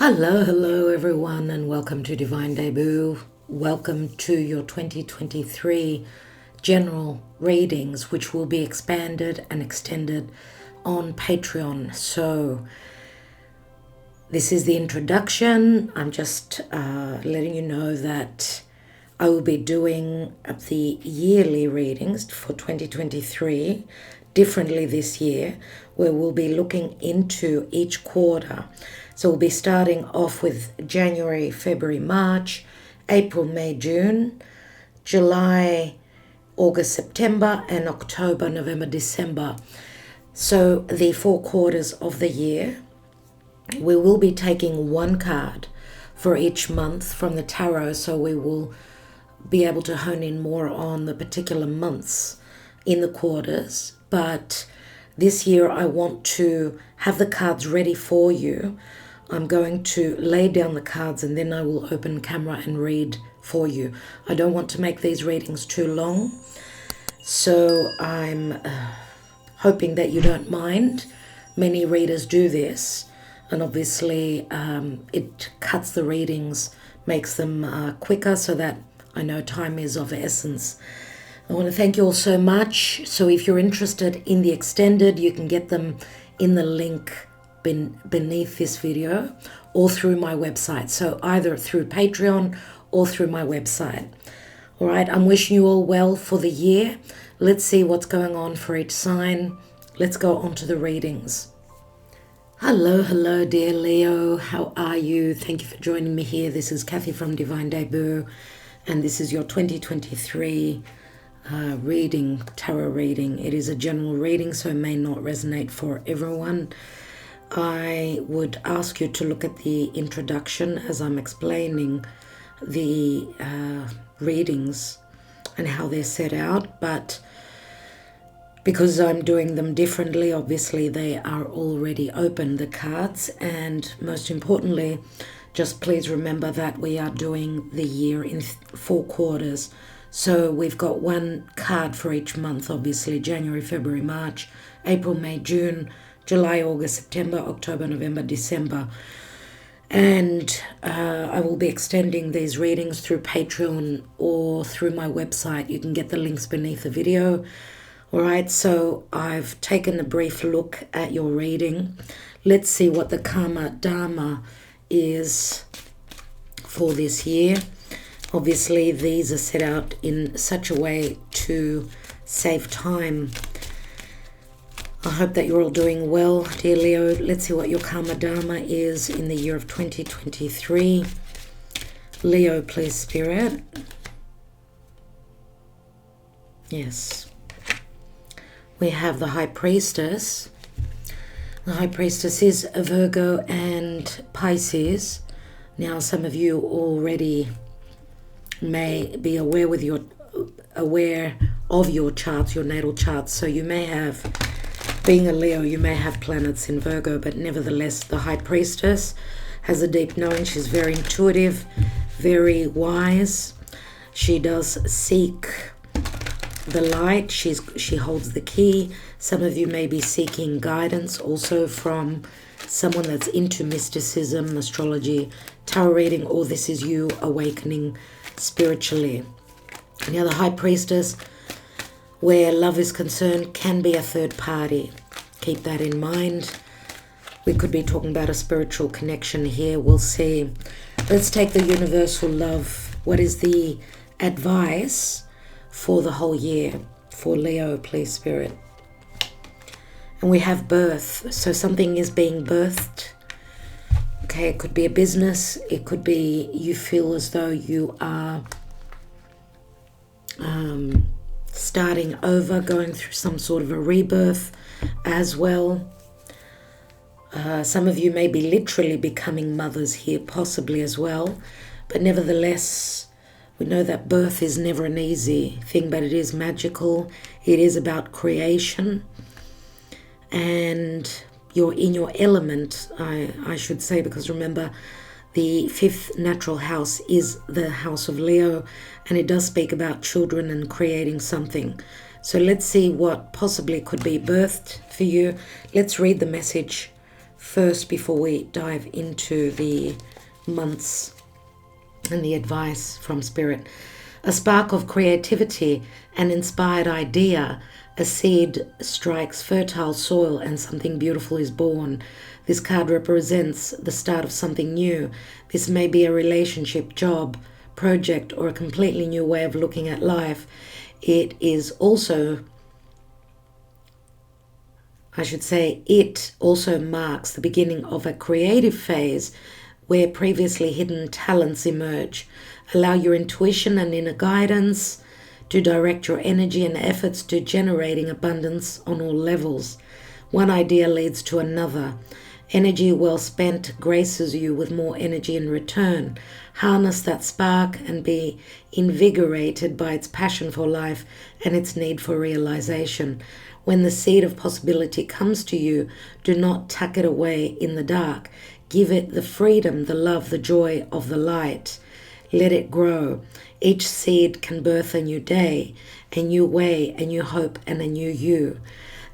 Hello everyone, and welcome to Divine Debut. Welcome to your 2023 general readings, which will be expanded and extended on Patreon. So this is the introduction. I'm just letting you know that I will be doing the yearly readings for 2023 differently this year, where we'll be looking into each quarter. So we'll be starting off with January, February, March, April, May, June, July, August, September, and October, November, December. So the 4 quarters of the year. We will be taking one card for each month from the tarot, so we will be able to hone in more on the particular months in the quarters. But this year I want to have the cards ready for you. I'm going to lay down the cards and then I will open camera and read for you. I don't want to make these readings too long, so I'm hoping that you don't mind. Many readers do this, and obviously it cuts the readings, makes them quicker, so that I know time is of essence. I want to thank you all so much. So if you're interested in the extended, you can get them in the link beneath this video or through my website. So either through Patreon or through my website. All right, I'm wishing you all well for the year. Let's see what's going on for each sign. Let's go on to the readings. Hello, dear Leo. How are you? Thank you for joining me here. This is Kathy from Divine Debut, and this is your 2023 tarot reading. It is a general reading, so it may not resonate for everyone. I would ask you to look at the introduction as I'm explaining the readings and how they're set out, but because I'm doing them differently, obviously they are already open, the cards, and most importantly, just please remember that we are doing the year in 4 quarters. So we've got one card for each month, obviously January, February, March, April, May, June, July, August, September, October, November, December. And I will be extending these readings through Patreon or through my website. You can get the links beneath the video. All right, so I've taken a brief look at your reading. Let's see what the Karma Dharma is for this year. Obviously, these are set out in such a way to save time. I hope that you're all doing well, dear Leo. Let's see what your Karma Dharma is in the year of 2023. Leo, please, Spirit. Yes. We have the High Priestess. The High Priestess is a Virgo and Pisces. Now, some of you already may be aware of your charts, your natal charts. So you may have, being a Leo, you may have planets in Virgo, but nevertheless, the High Priestess has a deep knowing. She's very intuitive, very wise. She does seek the light. She holds the key. Some of you may be seeking guidance also from someone that's into mysticism, astrology, tarot reading, or this is you awakening spiritually. Now, the High Priestess, where love is concerned, can be a third party. Keep that in mind. We could be talking about a spiritual connection here. We'll see. Let's take the universal love. What is the advice for the whole year for Leo, please, Spirit? And we have birth. So something is being birthed. Okay, it could be a business. It could be you feel as though you are starting over, going through some sort of a rebirth as well. Some of you may be literally becoming mothers here, possibly as well. But nevertheless, we know that birth is never an easy thing, but it is magical. It is about creation. And you're in your element, I should say, because remember, the 5th natural house is the house of Leo, and it does speak about children and creating something. So let's see what possibly could be birthed for you. Let's read the message first before we dive into the months and the advice from Spirit. A spark of creativity, an inspired idea, a seed strikes fertile soil and something beautiful is born. This card represents the start of something new. This may be a relationship, job, project, or a completely new way of looking at life. It is also, it also marks the beginning of a creative phase where previously hidden talents emerge. Allow your intuition and inner guidance to direct your energy and efforts to generating abundance on all levels. One idea leads to another. Energy well spent graces you with more energy in return. Harness that spark and be invigorated by its passion for life and its need for realization. When the seed of possibility comes to you, do not tuck it away in the dark. Give it the freedom, the love, the joy of the light. Let it grow. Each seed can birth a new day, a new way, a new hope, and a new you.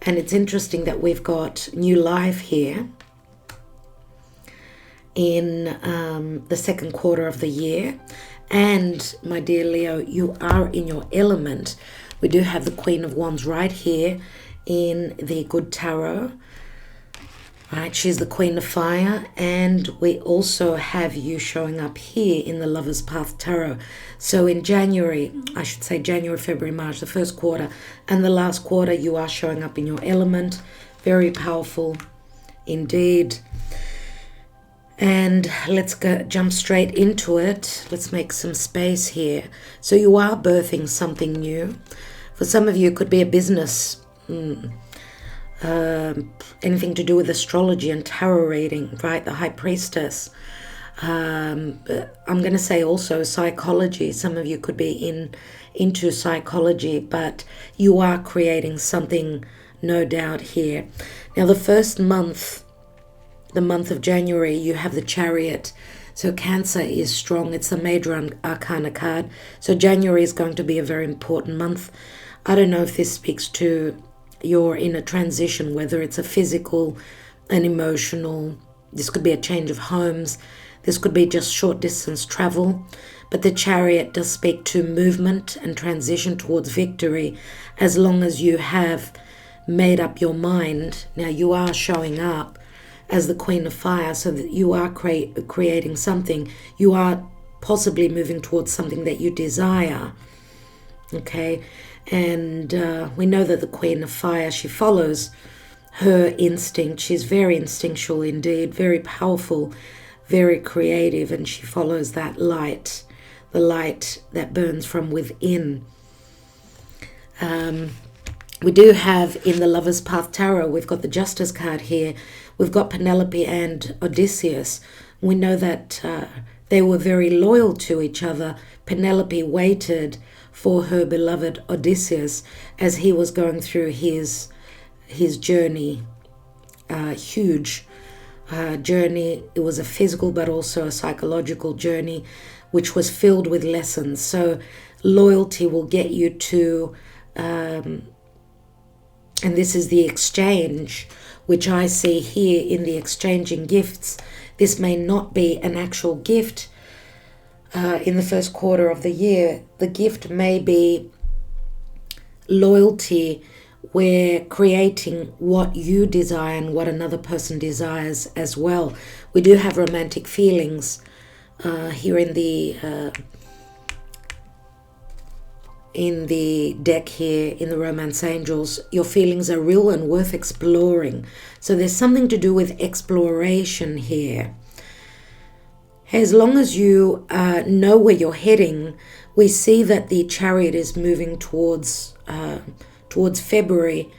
And it's interesting that we've got new life here in the second quarter of the year. And my dear Leo, you are in your element. We do have the Queen of Wands right here in the Good Tarot. Right, she's the Queen of Fire, and we also have you showing up here in the Lover's Path Tarot. So in January, I should say January, February, March, the first quarter and the last quarter, you are showing up in your element. Very powerful indeed. And let's jump straight into it. Let's make some space here. So you are birthing something new. For some of you, it could be a business. Anything to do with astrology and tarot reading, right? The High Priestess. I'm going to say also psychology. Some of you could be into psychology, but you are creating something, no doubt, here. Now, the first month, the month of January, you have the Chariot. So Cancer is strong. It's the major arcana card. So January is going to be a very important month. I don't know if this speaks to you're in a transition, whether it's a physical, an emotional. This could be a change of homes. This could be just short distance travel. But the Chariot does speak to movement and transition towards victory, as long as you have made up your mind. Now you are showing up as the Queen of Fire, so that you are creating something. You are possibly moving towards something that you desire. Okay. And we know that the Queen of Fire, she follows her instinct. She's very instinctual indeed, very powerful, very creative, and she follows that light, the light that burns from within. We do have in the Lover's Path Tarot, we've got the Justice card here. We've got Penelope and Odysseus. We know that they were very loyal to each other. Penelope waited for her beloved Odysseus as he was going through his journey, huge journey. It was a physical but also a psychological journey, which was filled with lessons. So loyalty will get you to, and this is the exchange, which I see here in the exchanging gifts. This may not be an actual gift. In the first quarter of the year, the gift may be loyalty, where creating what you desire and what another person desires as well. We do have romantic feelings here in the deck here, in the Romance Angels. Your feelings are real and worth exploring. So there's something to do with exploration here. As long as you know where you're heading, we see that the Chariot is moving towards February,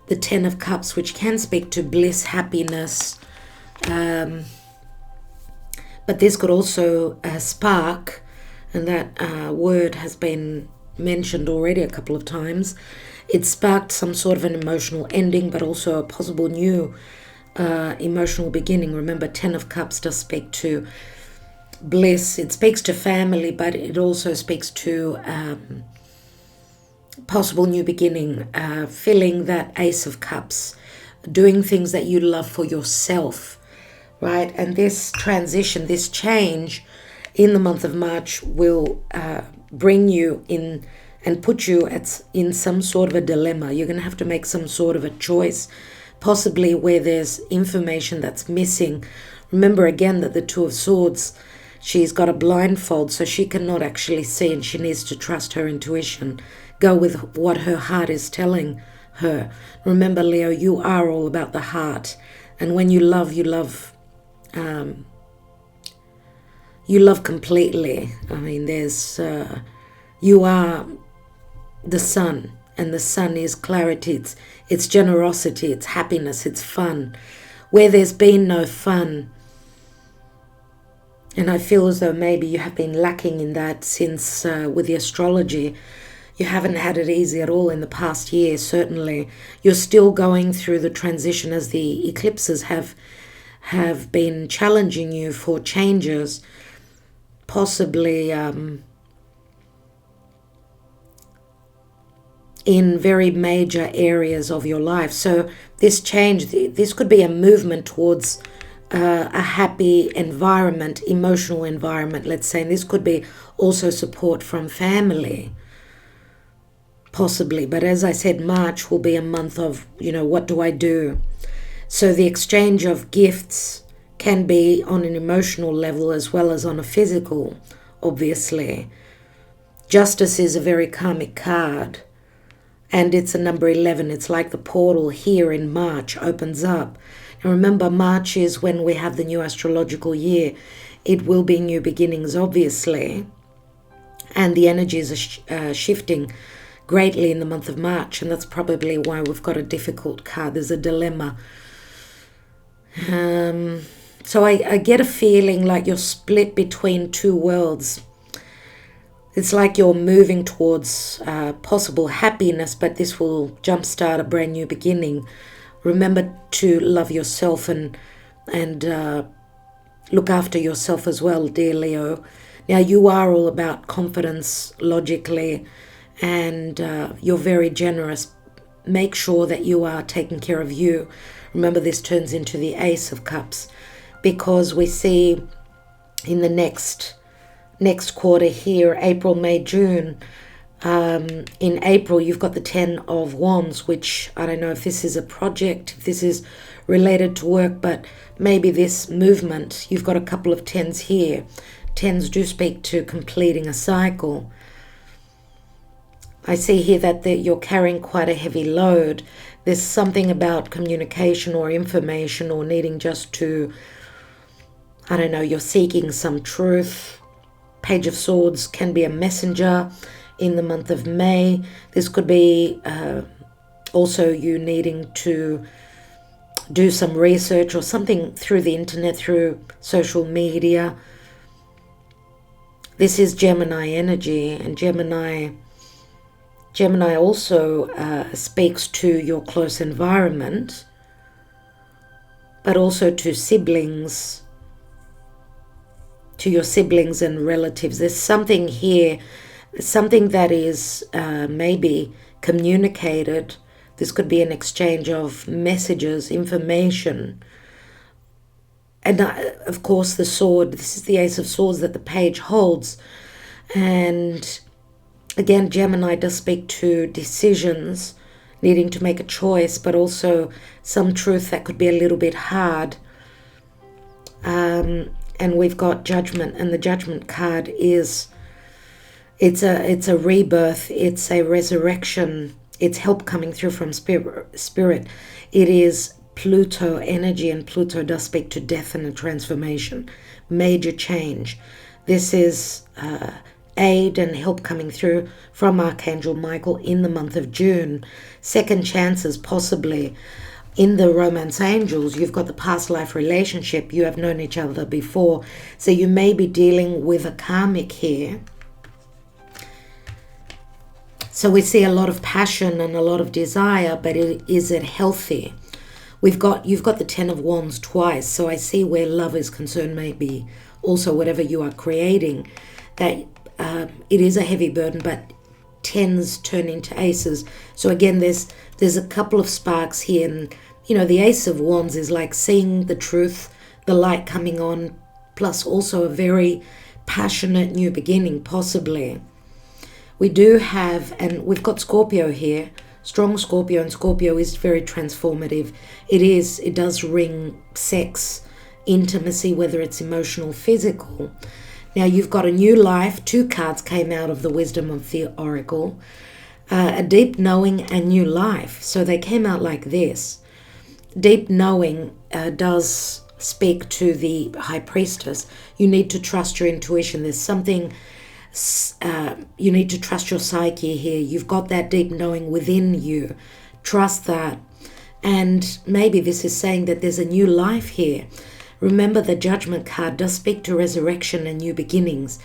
the Ten of Cups, which can speak to bliss, happiness. But this could also spark, and that word has been mentioned already a couple of times. It sparked some sort of an emotional ending, but also a possible new emotional beginning. Remember, Ten of Cups does speak to bliss. It speaks to family, but it also speaks to possible new beginning, filling that Ace of Cups, doing things that you love for yourself. right? And this transition, this change in the month of March will bring you in and put you in some sort of a dilemma. You're going to have to make some sort of a choice, possibly where there's information that's missing. Remember again that the Two of Swords, she's got a blindfold, so she cannot actually see, and she needs to trust her intuition. Go with what her heart is telling her. Remember, Leo, you are all about the heart. And when you love completely. I mean, there's, you are the sun, and the sun is clarity, it's generosity, it's happiness, it's fun. Where there's been no fun, and I feel as though maybe you have been lacking in that since with the astrology, you haven't had it easy at all in the past year, certainly. You're still going through the transition as the eclipses have been challenging you for changes, possibly in very major areas of your life. So this change, this could be a movement towards a happy environment, emotional environment, let's say. And this could be also support from family, possibly. But as I said, March will be a month of, what do I do? So the exchange of gifts can be on an emotional level as well as on a physical, obviously. Justice is a very karmic card, and it's a number 11. It's like the portal here in March opens up. And remember, March is when we have the new astrological year. It will be new beginnings, obviously, and the energies are shifting greatly in the month of March, and that's probably why we've got a difficult card. There's a dilemma. So I get a feeling like you're split between two worlds. It's like you're moving towards possible happiness, but this will jumpstart a brand new beginning. Remember to love yourself and look after yourself as well, dear Leo. Now, you are all about confidence logically, and you're very generous. Make sure that you are taking care of you. Remember, this turns into the Ace of Cups, because we see in the next quarter here, April, May, June. In April, you've got the 10 of Wands, which I don't know if this is a project, if this is related to work, but maybe this movement, you've got a couple of 10s here. 10s do speak to completing a cycle. I see here that you're carrying quite a heavy load. There's something about communication or information, or needing just to, I don't know, you're seeking some truth. Page of Swords can be a messenger in the month of May. This could be also you needing to do some research or something through the internet, through social media. This is Gemini energy, and Gemini also speaks to your close environment, but also to siblings, to your siblings and relatives. There's something here, something that is maybe communicated. This could be an exchange of messages, information. And of course the sword, this is the Ace of Swords that the page holds. And again, Gemini does speak to decisions, needing to make a choice, but also some truth that could be a little bit hard. And we've got Judgment, and the Judgment card is, it's a rebirth, it's a resurrection, it's help coming through from spirit. It is Pluto energy, and Pluto does speak to death and a transformation, major change. This is aid and help coming through from Archangel Michael in the month of June. Second chances, possibly. In the Romance Angels, you've got the past life relationship. You have known each other before. So you may be dealing with a karmic here. So we see a lot of passion and a lot of desire, but is it healthy? You've got the 10 of Wands twice. So I see where love is concerned, maybe also whatever you are creating, that it is a heavy burden, but 10s turn into aces. So again, there's a couple of sparks here, and the Ace of Wands is like seeing the truth, the light coming on, plus also a very passionate new beginning, possibly. We do have, and we've got Scorpio here, strong Scorpio, and Scorpio is very transformative. It does ring sex, intimacy, whether it's emotional, physical. Now you've got a new life. 2 cards came out of the wisdom of the oracle. A deep knowing and new life. So they came out like this. Deep knowing does speak to the high priestess. You need to trust your intuition. There's something, you need to trust your psyche here. You've got that deep knowing within you. Trust that. And maybe this is saying that there's a new life here. Remember, the Judgment card does speak to resurrection and new beginnings.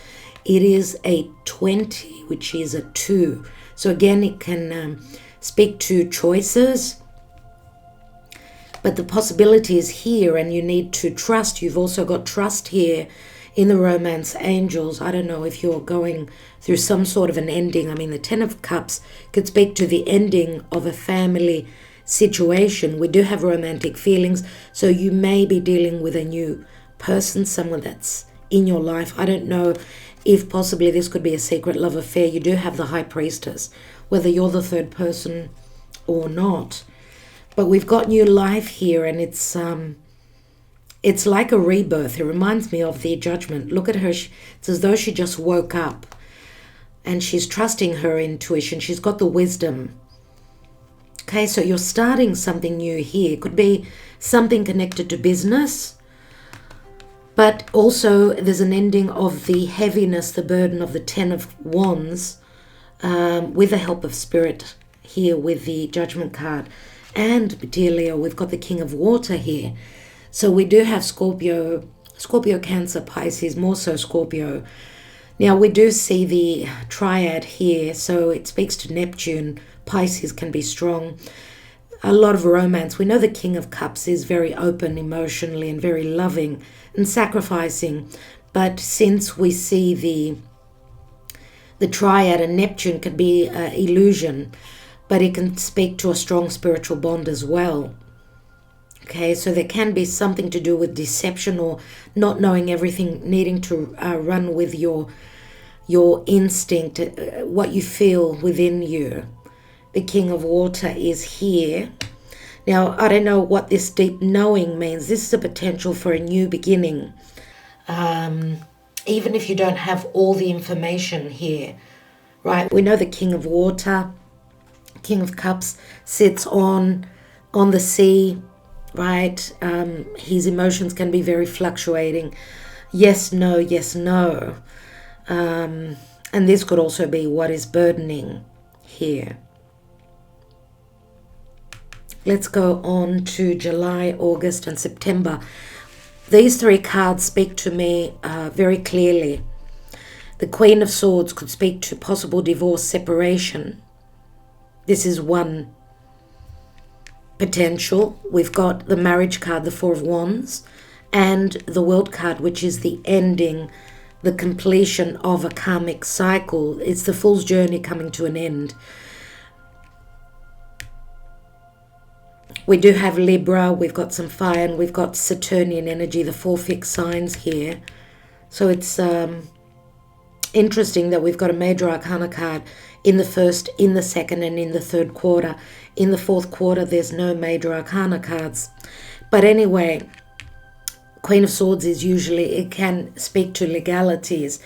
It is a 20, which is a 2. So again, it can speak to choices. But the possibility is here, and you need to trust. You've also got trust here in the romance angels. I don't know if you're going through some sort of an ending. I mean, the 10 of Cups could speak to the ending of a family situation. We do have romantic feelings, so you may be dealing with a new person, someone that's in your life. I don't know if possibly this could be a secret love affair. You do have the high priestess, whether you're the third person or not. But we've got new life here, and it's like a rebirth. It reminds me of the Judgment. Look at her. It's as though she just woke up, and she's trusting her intuition. She's got the wisdom. Okay, so you're starting something new here. It could be something connected to business, but also there's an ending of the heaviness, the burden of the 10 of Wands, with the help of Spirit here with the Judgment card. And, dear Leo, we've got the King of Water here. So we do have Scorpio, Cancer, Pisces, more so Scorpio. Now we do see the triad here, so it speaks to Neptune. Pisces can be strong. A lot of romance. We know the King of Cups is very open emotionally and very loving and sacrificing. But since we see the triad, and Neptune can be illusion, but it can speak to a strong spiritual bond as well. Okay, so there can be something to do with deception or not knowing everything, needing to run with your instinct, what you feel within you. The King of Water is here. Now, I don't know what this deep knowing means. This is a potential for a new beginning. Even if you don't have all the information here, right? We know the King of Water, King of Cups sits on the sea, right? His emotions can be very fluctuating. Yes, no, yes, no. And this could also be what is burdening here. Let's go on to July, August, and September. These 3 cards speak to me very clearly. The Queen of Swords could speak to possible divorce, separation. This is one potential. We've got the Marriage card, the 4 of Wands, and the World card, which is the ending, the completion of a karmic cycle. It's the Fool's journey coming to an end. We do have Libra, we've got some fire, and we've got Saturnian energy, the 4 fixed signs here. So it's interesting that we've got a major arcana card in the first, in the second, and in the third quarter. In the fourth quarter, there's no major arcana cards. But anyway, Queen of Swords is usually, it can speak to legalities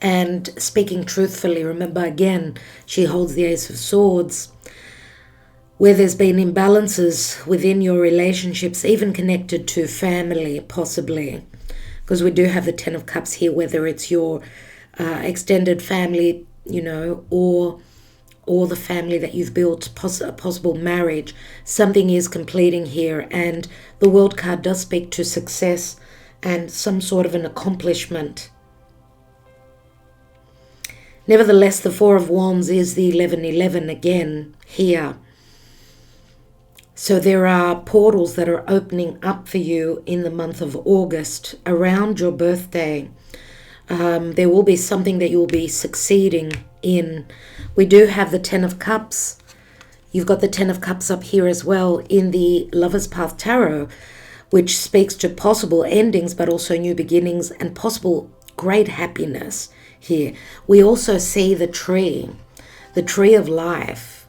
and speaking truthfully. Remember, again, she holds the Ace of Swords, where there's been imbalances within your relationships, even connected to family, possibly. Because we do have the 10 of Cups here, whether it's your extended family, you know, or the family that you've built, a possible marriage. Something is completing here, and the World card does speak to success and some sort of an accomplishment. Nevertheless, the 4 of Wands is the 1111 again here. So there are portals that are opening up for you in the month of August around your birthday. There will be something that you'll be succeeding in. We do have the 10 of Cups. You've got the 10 of Cups up here as well in the Lover's Path Tarot. which speaks to possible endings, but also new beginnings and possible great happiness here. We also see the tree of life,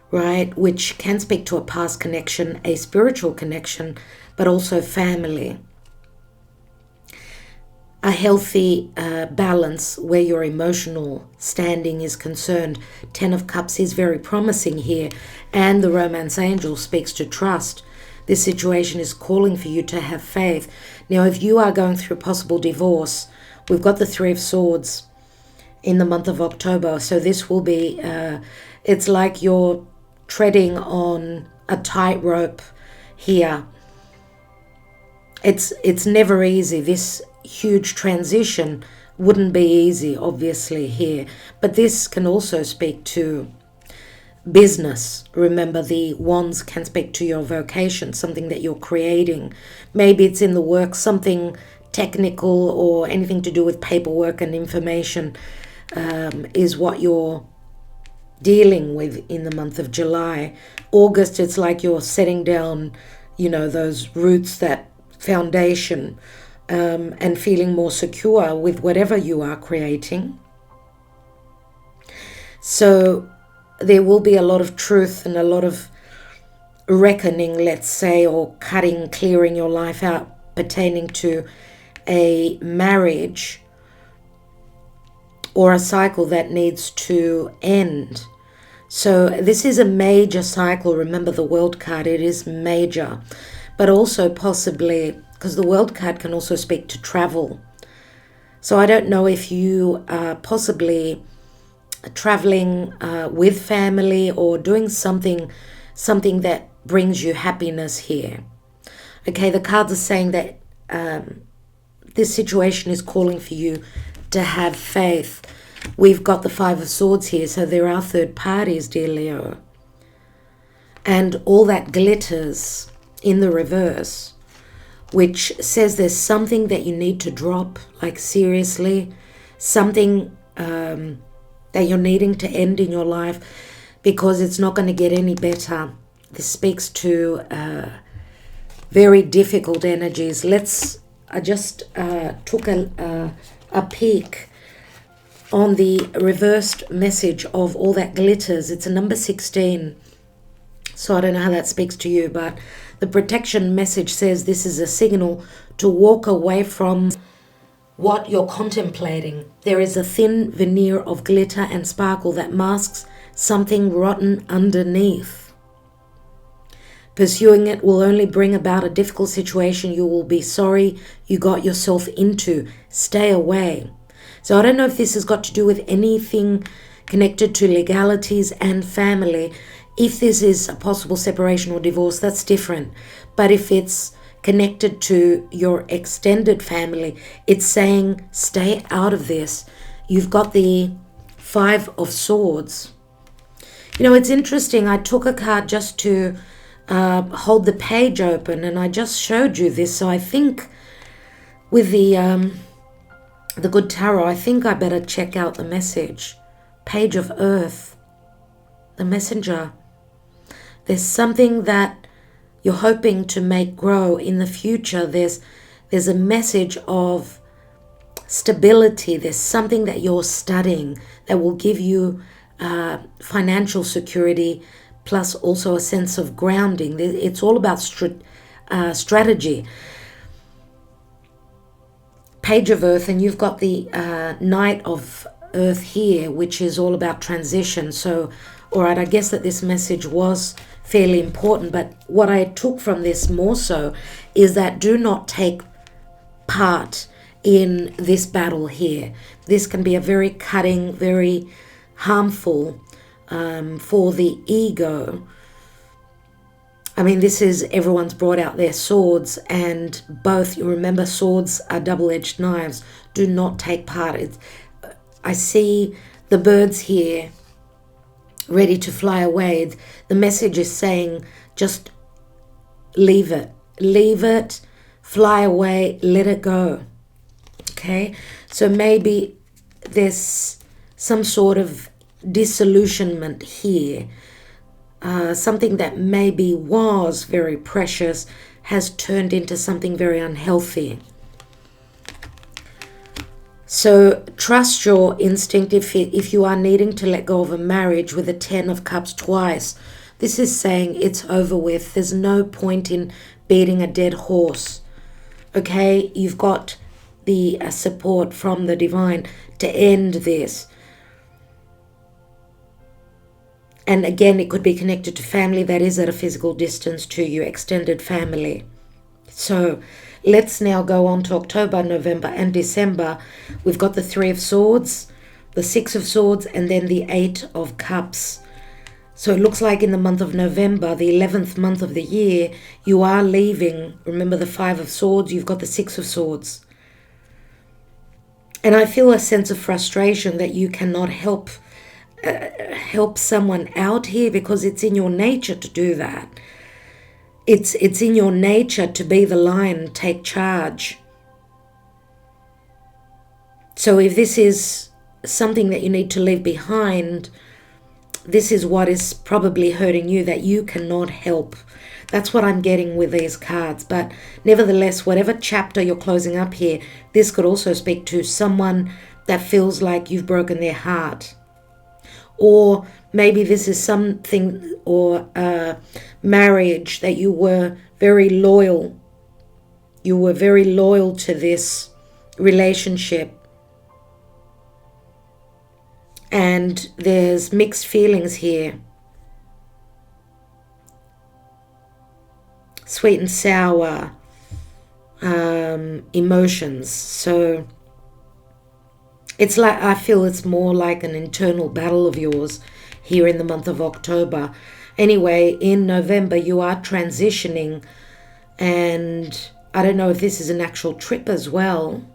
right? Which can speak to a past connection, a spiritual connection, but also family. A healthy balance where your emotional standing is concerned. 10 of Cups is very promising here. And the Romance Angel speaks to trust. This situation is calling for you to have faith. Now, if you are going through possible divorce, we've got the Three of Swords in the month of October. So this will be, it's like you're treading on a tightrope here. It's never easy. This huge transition wouldn't be easy, obviously, here. But this can also speak to business. Remember, the wands can speak to your vocation, something that you're creating. Maybe it's in the work, something technical or anything to do with paperwork and information is what you're dealing with in the month of July. August, it's like you're setting down, those roots, that foundation, and feeling more secure with whatever you are creating. So there will be a lot of truth and a lot of reckoning, let's say, or clearing your life out pertaining to a marriage or a cycle that needs to end. So this is a major cycle. Remember the World card, it is major, but also possibly, because the World card can also speak to travel. So I don't know if you are possibly traveling with family or doing something that brings you happiness here. Okay, the cards are saying that this situation is calling for you to have faith. We've got the Five of Swords here, so there are third parties, dear Leo. And all that glitters in the reverse, which says there's something that you need to drop, like seriously, something that you're needing to end in your life because it's not going to get any better. This speaks to very difficult energies. I just took a peek on the reversed message of all that glitters. It's a number 16. So I don't know how that speaks to you, but the protection message says this is a signal to walk away from what you're contemplating. There is a thin veneer of glitter and sparkle that masks something rotten underneath. Pursuing it will only bring about a difficult situation you will be sorry you got yourself into. Stay away. So I don't know if this has got to do with anything connected to legalities and family. If this is a possible separation or divorce, that's different. But if it's connected to your extended family, it's saying stay out of this. You've got the Five of Swords. It's interesting. I took a card just to hold the page open, and I just showed you this. So I think with the Good Tarot, I think I better check out the message. Page of Earth, the Messenger. There's something that you're hoping to make grow in the future. There's a message of stability. There's something that you're studying that will give you financial security, plus also a sense of grounding. It's all about strategy. Page of Earth, and you've got the Knight of Earth here, which is all about transition. So, all right, I guess that this message was fairly important, but what I took from this more so is that do not take part in this battle here. This can be a very cutting, very harmful for the ego. I mean, this is, everyone's brought out their swords, and both, you remember, swords are double-edged knives. Do not take part. I see the birds here ready to fly away. The message is saying just leave it, fly away, let it go. Okay, so maybe there's some sort of disillusionment here. Something that maybe was very precious has turned into something very unhealthy. So trust your instinct if you are needing to let go of a marriage with the 10 of Cups twice. This is saying it's over with. There's no point in beating a dead horse. Okay, you've got the support from the divine to end this. And again, it could be connected to family that is at a physical distance to you, extended family. So let's now go on to October, November, and December. We've got the 3 of Swords, the 6 of Swords, and then the 8 of Cups. So it looks like in the month of November, the 11th month of the year, you are leaving. Remember the 5 of Swords, you've got the 6 of Swords. And I feel a sense of frustration that you cannot help someone out here, because it's in your nature to do that. It's in your nature to be the lion, take charge. So if this is something that you need to leave behind, this is what is probably hurting you, that you cannot help. That's what I'm getting with these cards. But nevertheless, whatever chapter you're closing up here, this could also speak to someone that feels like you've broken their heart. Or maybe this is something, or a marriage that you were very loyal. You were very loyal to this relationship. And there's mixed feelings here. Sweet and sour emotions. So it's like, I feel it's more like an internal battle of yours here in the month of October. Anyway, in November, you are transitioning, and I don't know if this is an actual trip as well.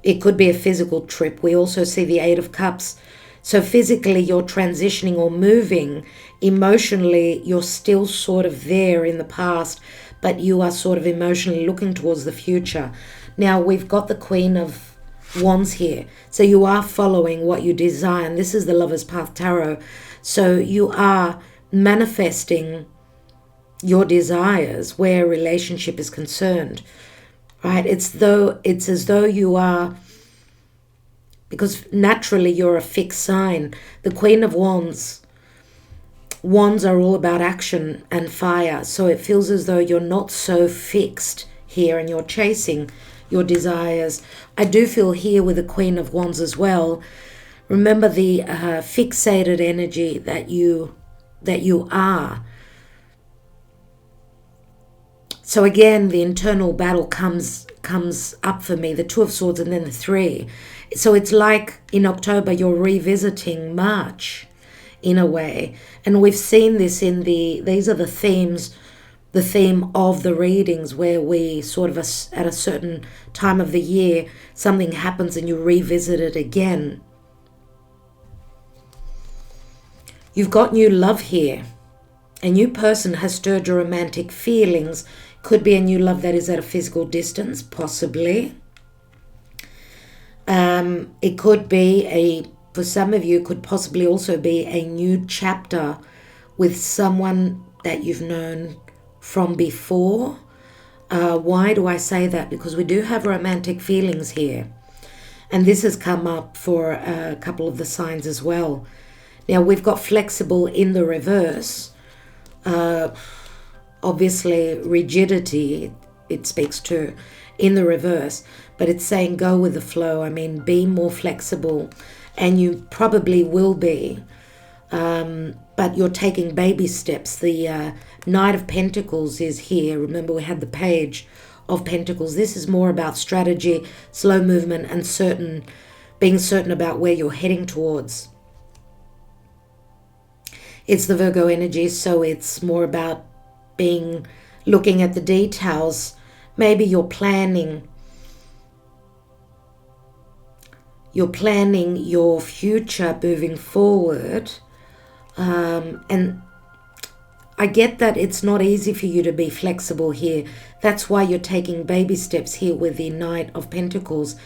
It could be a physical trip. We also see the 8 of Cups. So physically, you're transitioning or moving. Emotionally, you're still sort of there in the past, but you are sort of emotionally looking towards the future. Now, we've got the Queen of Wands here. So you are following what you desire. And this is the Lover's Path Tarot. So you are manifesting your desires where a relationship is concerned. Right? It's as though you are, because naturally you're a fixed sign. The Queen of Wands are all about action and fire. So it feels as though you're not so fixed here and you're chasing your desires. I do feel here with the Queen of Wands as well. Remember the fixated energy that you are. So again, the internal battle comes up for me, the 2 of Swords and then the 3. So it's like in October you're revisiting March in a way. And we've seen this in these are the themes, the theme of the readings, where we sort of at a certain time of the year, something happens and you revisit it again. You've got new love here. A new person has stirred your romantic feelings. Could be a new love that is at a physical distance, possibly. It could be for some of you, could possibly also be a new chapter with someone that you've known from before. Why do I say that? Because we do have romantic feelings here. And this has come up for a couple of the signs as well. Now, we've got flexible in the reverse. Obviously, rigidity, it speaks to in the reverse. But it's saying go with the flow. I mean, be more flexible. And you probably will be. But you're taking baby steps. The Knight of Pentacles is here. Remember, we had the Page of Pentacles. This is more about strategy, slow movement, and being certain about where you're heading towards. It's the Virgo energy, so it's more about looking at the details. Maybe you're planning your future moving forward. And I get that it's not easy for you to be flexible here. That's why you're taking baby steps here with the Knight of Pentacles.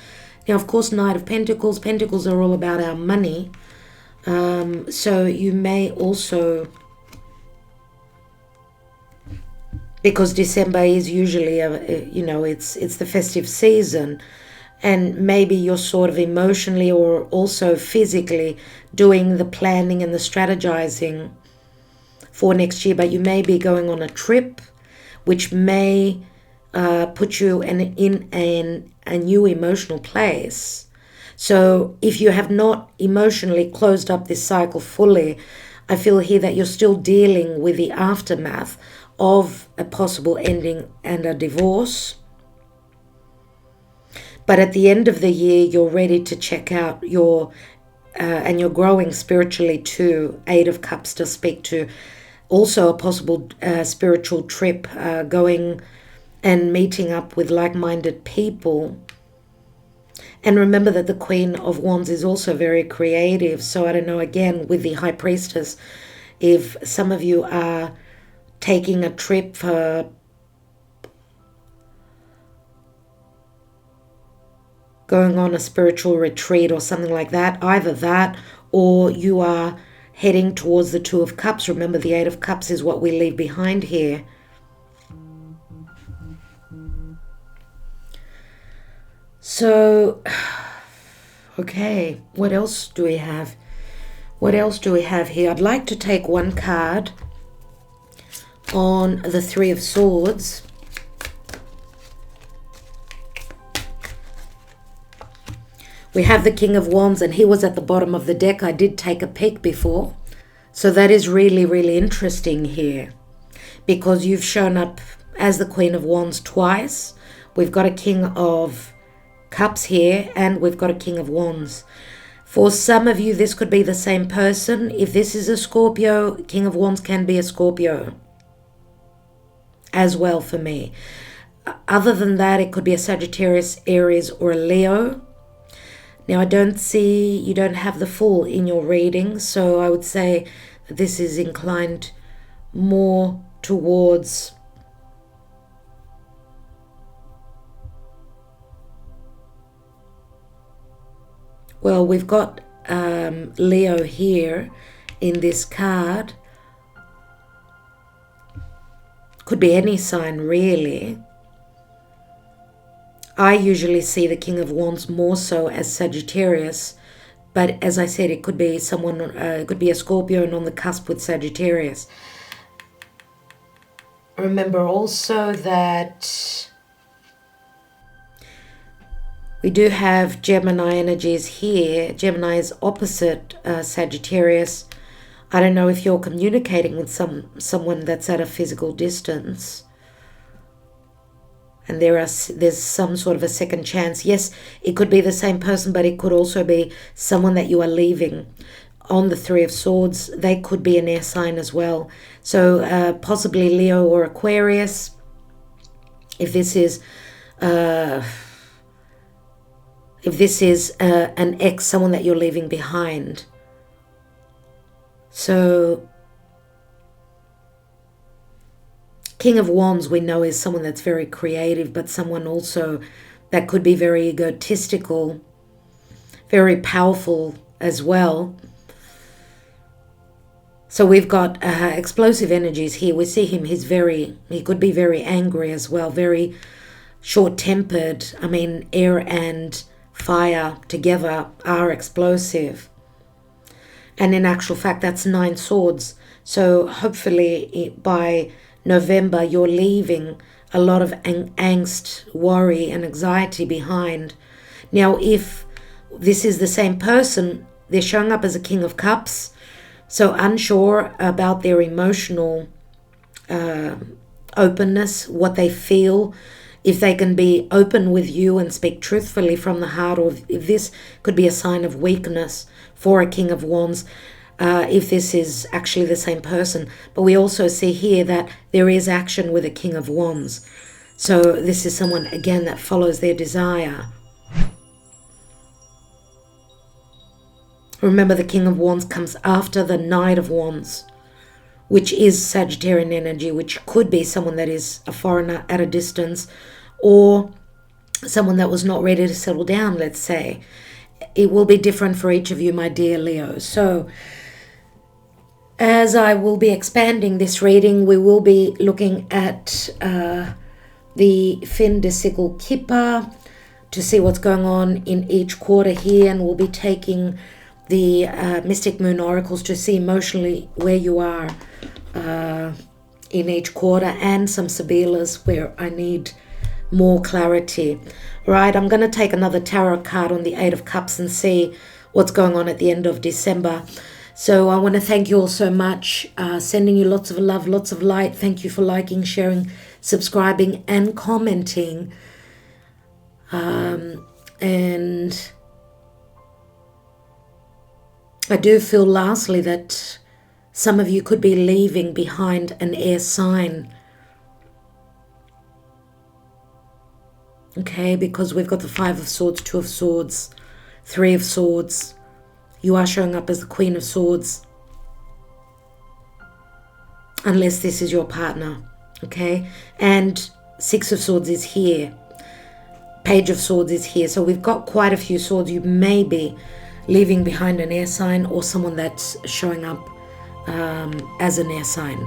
Now, of course, Knight of Pentacles are all about our money. So you may also because December is usually it's the festive season, and maybe you're sort of emotionally or also physically doing the planning and the strategizing for next year, but you may be going on a trip which may put you in a new emotional place. So if you have not emotionally closed up this cycle fully, I feel here that you're still dealing with the aftermath of a possible ending and a divorce. But at the end of the year, you're ready to check out and you're growing spiritually too. Eight of Cups to speak to. Also a possible spiritual trip, going and meeting up with like-minded people. And remember that the Queen of Wands is also very creative. So I don't know, again, with the High Priestess, if some of you are taking a trip for going on a spiritual retreat or something like that, either that or you are heading towards the Two of Cups. Remember, the Eight of Cups is what we leave behind here. So, okay, what else do we have? What else do we have here? I'd like to take one card on the Three of Swords. We have the King of Wands, and he was at the bottom of the deck. I did take a peek before. So that is really, really interesting here, because you've shown up as the Queen of Wands twice. We've got a King of Cups here, and we've got a King of Wands. For some of you, this could be the same person. If this is a Scorpio, King of Wands can be a Scorpio as well for me. Other than that, it could be a Sagittarius, Aries, or a Leo. Now, I don't see, you don't have the Fool in your reading, so I would say that this is inclined more towards well, we've got Leo here in this card. Could be any sign, really. I usually see the King of Wands more so as Sagittarius, but as I said, it could be someone, it could be a Scorpio and on the cusp with Sagittarius. Remember also that we do have Gemini energies here. Gemini is opposite Sagittarius. I don't know if you're communicating with someone that's at a physical distance, and there's some sort of a second chance. Yes, it could be the same person, but it could also be someone that you are leaving. On the Three of Swords, they could be an air sign as well. So possibly Leo or Aquarius. If this is an ex, someone that you're leaving behind. So King of Wands, we know, is someone that's very creative, but someone also that could be very egotistical, very powerful as well. So we've got explosive energies here. We see him, he could be very angry as well, very short-tempered. I mean, air and fire together are explosive. And in actual fact, that's 9 swords. So hopefully by November, you're leaving a lot of angst, worry, and anxiety behind. Now, if this is the same person, they're showing up as a King of Cups, so unsure about their emotional openness, what they feel, if they can be open with you and speak truthfully from the heart, or if this could be a sign of weakness for a King of Wands, if this is actually the same person. But we also see here that there is action with a King of Wands. So this is someone, again, that follows their desire. Remember, the King of Wands comes after the Knight of Wands, which is Sagittarian energy, which could be someone that is a foreigner at a distance, or someone that was not ready to settle down, let's say. It will be different for each of you, my dear Leo. So As I will be expanding this reading, we will be looking at the fin de sickle kipper to see what's going on in each quarter here, and we'll be taking the Mystic Moon Oracles to see emotionally where you are in each quarter, and some Sibilas where I need more clarity. Right, I'm going to take another tarot card on the Eight of Cups and see what's going on at the end of December. So I want to thank you all so much, sending you lots of love, lots of light. Thank you for liking, sharing, subscribing, and commenting. And I do feel lastly that some of you could be leaving behind an air sign. Okay, because we've got the Five of Swords, Two of Swords, Three of Swords. You are showing up as the Queen of Swords. Unless this is your partner. Okay, and Six of Swords is here. Page of Swords is here. So we've got quite a few swords. You may be leaving behind an air sign or someone that's showing up as an air sign.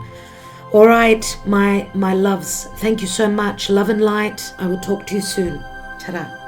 All right, my loves, thank you so much. Love and light. I will talk to you soon. Ta-da.